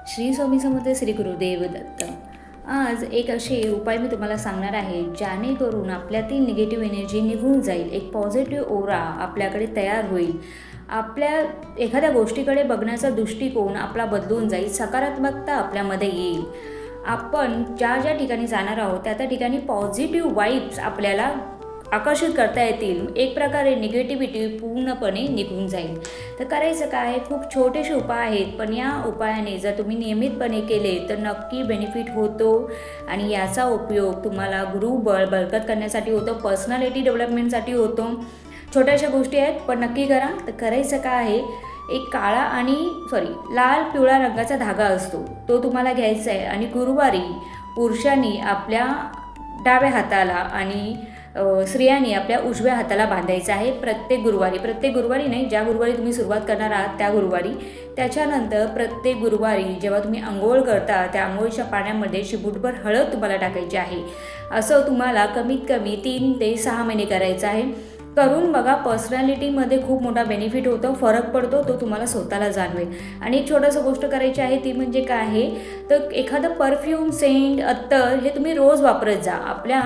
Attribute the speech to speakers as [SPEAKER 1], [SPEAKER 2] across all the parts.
[SPEAKER 1] श्री स्वामी समर्थ, श्री गुरुदेव दत्त. आज एक असे उपाय मी तुम्हाला सांगणार आहे जेणेकरून आपल्यातील निगेटिव्ह एनर्जी निघून जाईल, एक पॉझिटिव्ह ओरा आपल्याकडे तयार होईल, आपल्या एखाद्या गोष्टीकडे बघण्याचा दृष्टिकोन आपला बदलून जाईल, सकारात्मकता आपल्यामध्ये येईल. आपण ज्या ज्या ठिकाणी जाणार आहोत त्या त्या ठिकाणी पॉझिटिव्ह वाईब्स आपल्याला आकर्षित करता येतील. एक प्रकारे निगेटिव्हिटी पूर्णपणे निघून जाईल. तर करायचं काय, खूप छोटेसे उपाय आहेत, पण या उपायाने जर तुम्ही नियमितपणे केले तर नक्की बेनिफिट होतो आणि याचा उपयोग तुम्हाला गुरुबळ बळकट करण्यासाठी होतो, पर्सनॅलिटी डेव्हलपमेंटसाठी होतो. छोट्याशा गोष्टी आहेत पण नक्की करा. तर करायचं काय आहे, एक काळा आणि लाल पिवळा रंगाचा धागा असतो, तो तुम्हाला घ्यायचा आहे आणि गुरुवारी पुरुषांनी आपल्या डाव्या हाताला आणि स्त्रियांनी आपल्या उजव्या हाताला बांधायचं आहे. प्रत्येक गुरुवारी नाही, ज्या गुरुवारी तुम्ही सुरुवात करणार आहात त्या गुरुवारी. त्याच्यानंतर प्रत्येक गुरुवारी जेव्हा तुम्ही अंघोळ करता त्या अंघोळीच्या पाण्यामध्ये चिमूटभर हळद तुम्हाला टाकायची आहे. असं तुम्हाला कमीत कमी 3 ते 6 महिने करायचं आहे. करून बघा, पर्सनॅलिटीमध्ये खूप मोठा बेनिफिट होतो, फरक पडतो, तो तुम्हाला स्वतःला जाणवेल. आणि एक छोटंसं गोष्ट करायची आहे ती म्हणजे काय आहे, तर एखादं परफ्यूम, सेंट, अत्तर हे तुम्ही रोज वापरत जा. आपल्या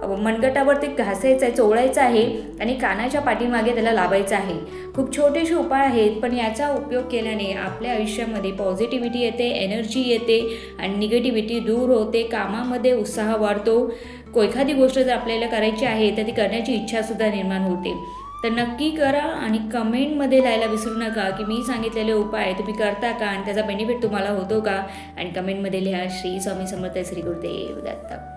[SPEAKER 1] मनगटावरती घासायचं आहे, चोळायचं आहे आणि कानाच्या पाठीमागे त्याला लावायचं आहे. खूप छोटेसे उपाय आहेत पण याचा उपयोग केल्याने आपल्या आयुष्यामध्ये पॉझिटिव्हिटी येते, एनर्जी येते आणि निगेटिव्हिटी दूर होते, कामामध्ये उत्साह वाढतो. एखादी गोष्ट जर आपल्याला करायची आहे तर ती करण्याची इच्छासुद्धा निर्माण होते. तर नक्की करा आणि कमेंटमध्ये लिहायला विसरू नका की मी सांगितलेले उपाय तुम्ही करता का आणि त्याचा बेनिफिट तुम्हाला होतो का. आणि कमेंटमध्ये लिहा. श्री स्वामी समर्थ, श्री गुरुदेव दत्त.